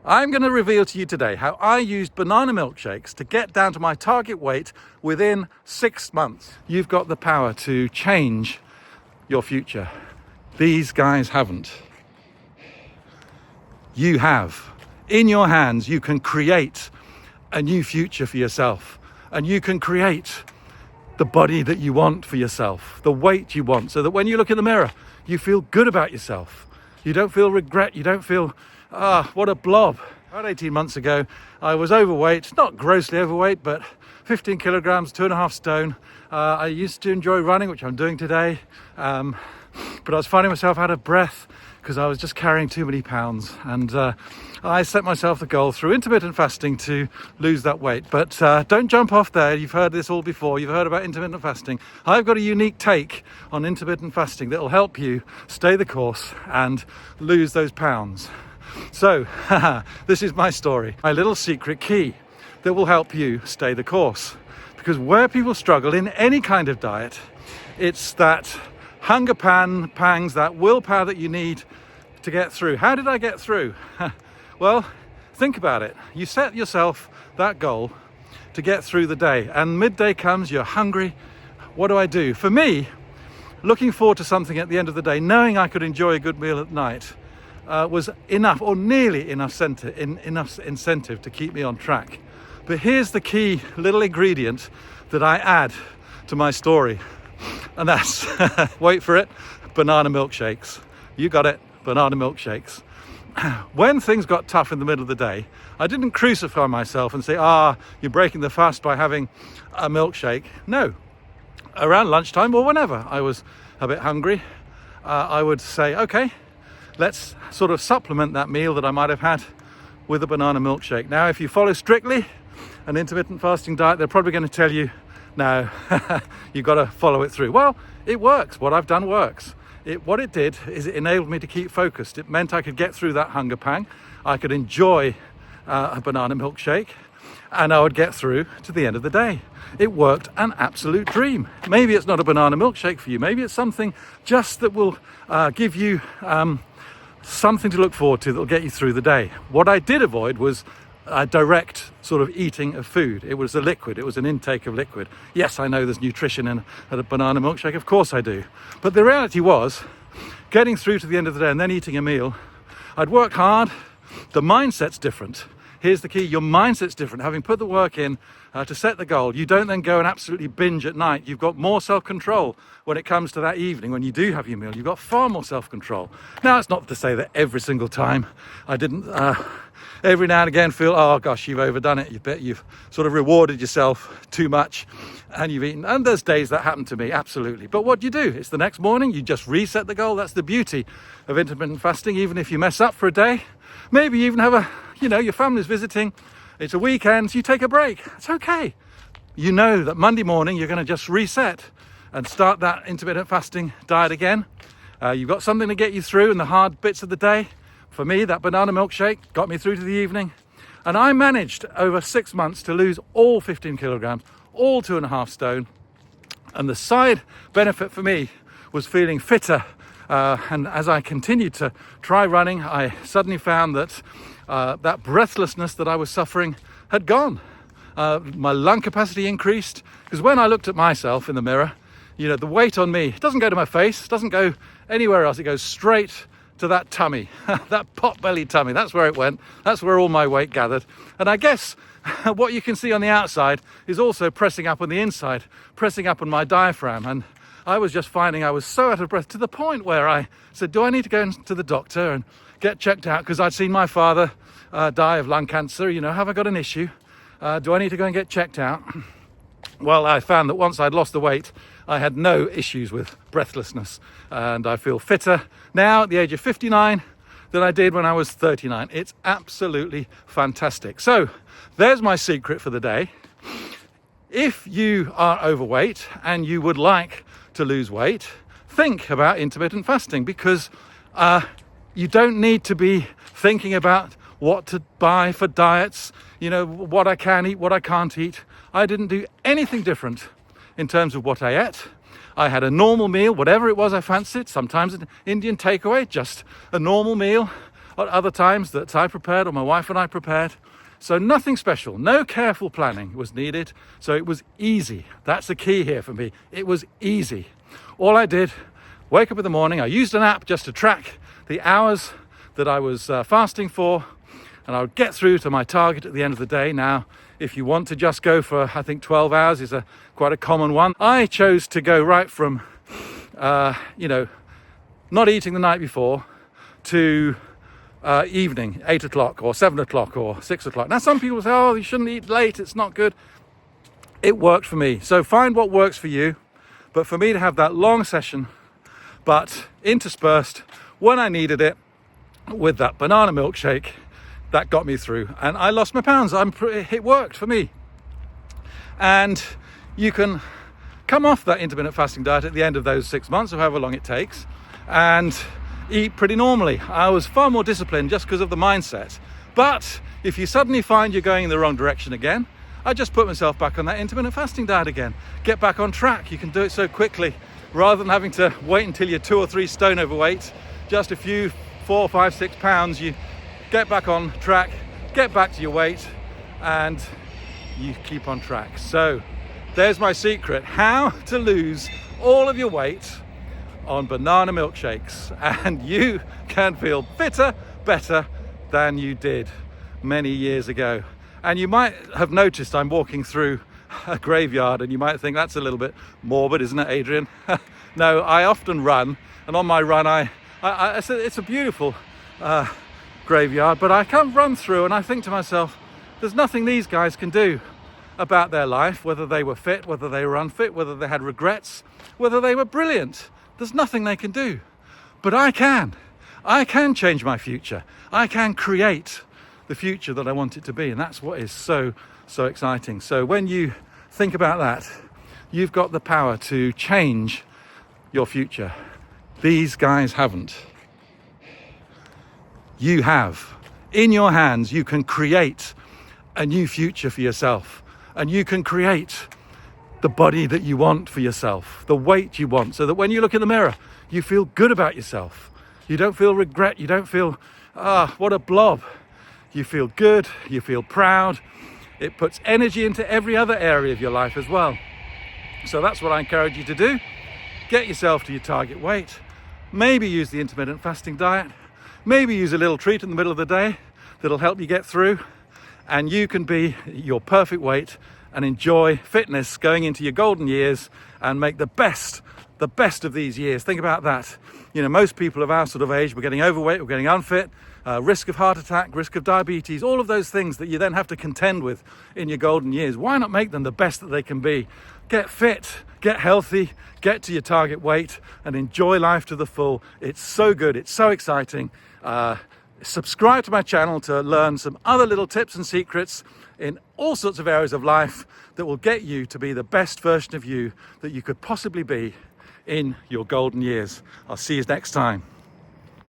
I'm going to reveal to you today how I used banana milkshakes to get down to my target weight within 6 months. You've got the power to change your future. These guys haven't. You have. In your hands, you can create a new future for yourself, and you can create the body that you want for yourself, the weight you want, so that when you look in the mirror, you feel good about yourself. You don't feel regret. You don't feel, what a blob. About 18 months ago, I was overweight, not grossly overweight, but 15 kilograms, 2.5 stone. I used to enjoy running, which I'm doing today, but I was finding myself out of breath because I was just carrying too many pounds. And I set myself the goal through intermittent fasting to lose that weight. But don't jump off there. You've heard this all before. You've heard about intermittent fasting. I've got a unique take on intermittent fasting that will help you stay the course and lose those pounds. So this is my story, my little secret key that will help you stay the course. Because where people struggle in any kind of diet, it's that hunger pangs, that willpower that you need to get through. How did I get through? Well, think about it. You set yourself that goal to get through the day, and midday comes, you're hungry. What do I do? For me, looking forward to something at the end of the day, knowing I could enjoy a good meal at night, was enough, or nearly enough incentive to keep me on track. But here's the key little ingredient that I add to my story, and that's, wait for it, banana milkshakes. You got it, banana milkshakes. When things got tough in the middle of the day, I didn't crucify myself and say, you're breaking the fast by having a milkshake. No, around lunchtime or whenever I was a bit hungry, I would say, okay, let's sort of supplement that meal that I might have had with a banana milkshake. Now, if you follow strictly an intermittent fasting diet, they're probably going to tell you, no, you've got to follow it through. Well, it works. What I've done works. What it did is it enabled me to keep focused. It meant I could get through that hunger pang. I could enjoy a banana milkshake, and I would get through to the end of the day. It worked an absolute dream. Maybe it's not a banana milkshake for you. Maybe it's something just that will give you something to look forward to that will get you through the day. What I did avoid was a direct sort of eating of food. It was a liquid. It was an intake of liquid. Yes, I know there's nutrition in a banana milkshake. Of course I do. But the reality was, getting through to the end of the day and then eating a meal, I'd work hard. The mindset's different. Here's the key. Your mindset's different. Having put the work in to set the goal, you don't then go and absolutely binge at night. You've got more self-control when it comes to that evening. When you do have your meal, you've got far more self-control. Now, it's not to say that every single time I didn't... every now and again feel, oh gosh, you've overdone it. You've sort of rewarded yourself too much and you've eaten. And there's days that happen to me, absolutely. But what do you do? It's the next morning, you just reset the goal. That's the beauty of intermittent fasting. Even if you mess up for a day, maybe you even have your family's visiting, it's a weekend, so you take a break. It's okay. You know that Monday morning you're going to just reset and start that intermittent fasting diet again. You've got something to get you through in the hard bits of the day. For me, that banana milkshake got me through to the evening. And I managed over 6 months to lose all 15 kilograms, all 2.5 stone. And the side benefit for me was feeling fitter. And as I continued to try running, I suddenly found that that breathlessness that I was suffering had gone. My lung capacity increased, because when I looked at myself in the mirror, the weight on me doesn't go to my face, doesn't go anywhere else. It goes straight to that tummy, that pot-bellied tummy. That's where it went. That's where all my weight gathered. And I guess what you can see on the outside is also pressing up on the inside, pressing up on my diaphragm. And I was just finding I was so out of breath to the point where I said, do I need to go to the doctor and get checked out? Because I'd seen my father die of lung cancer. Have I got an issue? Do I need to go and get checked out? Well, I found that once I'd lost the weight, I had no issues with breathlessness, and I feel fitter now at the age of 59 than I did when I was 39. It's absolutely fantastic. So there's my secret for the day. If you are overweight and you would like to lose weight, think about intermittent fasting, because you don't need to be thinking about what to buy for diets, what I can eat, what I can't eat. I didn't do anything different in terms of what I ate. I had a normal meal, whatever it was I fancied, sometimes an Indian takeaway, just a normal meal. at other times that I prepared or my wife and I prepared. So nothing special, no careful planning was needed. So it was easy. That's the key here for me. It was easy. All I did, wake up in the morning, I used an app just to track the hours that I was fasting for, and I would get through to my target at the end of the day. Now, if you want to just go for, I think 12 hours is quite a common one. I chose to go right from, not eating the night before to evening, 8 o'clock or 7 o'clock or 6 o'clock. Now, some people say, oh, you shouldn't eat late, it's not good. It worked for me. So find what works for you. But for me to have that long session, but interspersed when I needed it with that banana milkshake, that got me through. And I lost my pounds. It worked for me. And you can come off that intermittent fasting diet at the end of those 6 months or however long it takes and eat pretty normally. I was far more disciplined just because of the mindset. But if you suddenly find you're going in the wrong direction again, I just put myself back on that intermittent fasting diet again. Get back on track. You can do it so quickly rather than having to wait until you're 2 or 3 stone overweight. Just a few 4, 5, 6 pounds. You get back on track, get back to your weight, and you keep on track. So there's my secret: how to lose all of your weight on banana milkshakes, and you can feel fitter, better than you did many years ago. And you might have noticed I'm walking through a graveyard, and you might think that's a little bit morbid, isn't it, Adrian? No, I often run, and on my run it's a beautiful graveyard, but I can't run through and I think to myself, there's nothing these guys can do about their life, whether they were fit, whether they were unfit, whether they had regrets, whether they were brilliant. There's nothing they can do. But I can change my future. I can create the future that I want it to be. And that's what is so exciting. So when you think about that, you've got the power to change your future. These guys haven't. You have. In your hands, you can create a new future for yourself. And you can create the body that you want for yourself, the weight you want, so that when you look in the mirror, you feel good about yourself. You don't feel regret. You don't feel, what a blob. You feel good. You feel proud. It puts energy into every other area of your life as well. So that's what I encourage you to do. Get yourself to your target weight. Maybe use the intermittent fasting diet. Maybe use a little treat in the middle of the day that'll help you get through. And you can be your perfect weight and enjoy fitness going into your golden years and make the best of these years. Think about that. You know, most people of our sort of age, we're getting overweight, we're getting unfit, risk of heart attack, risk of diabetes, all of those things that you then have to contend with in your golden years. Why not make them the best that they can be? Get fit, get healthy, get to your target weight and enjoy life to the full. It's so good, it's so exciting. Subscribe to my channel to learn some other little tips and secrets in all sorts of areas of life that will get you to be the best version of you that you could possibly be in your golden years. I'll see you next time.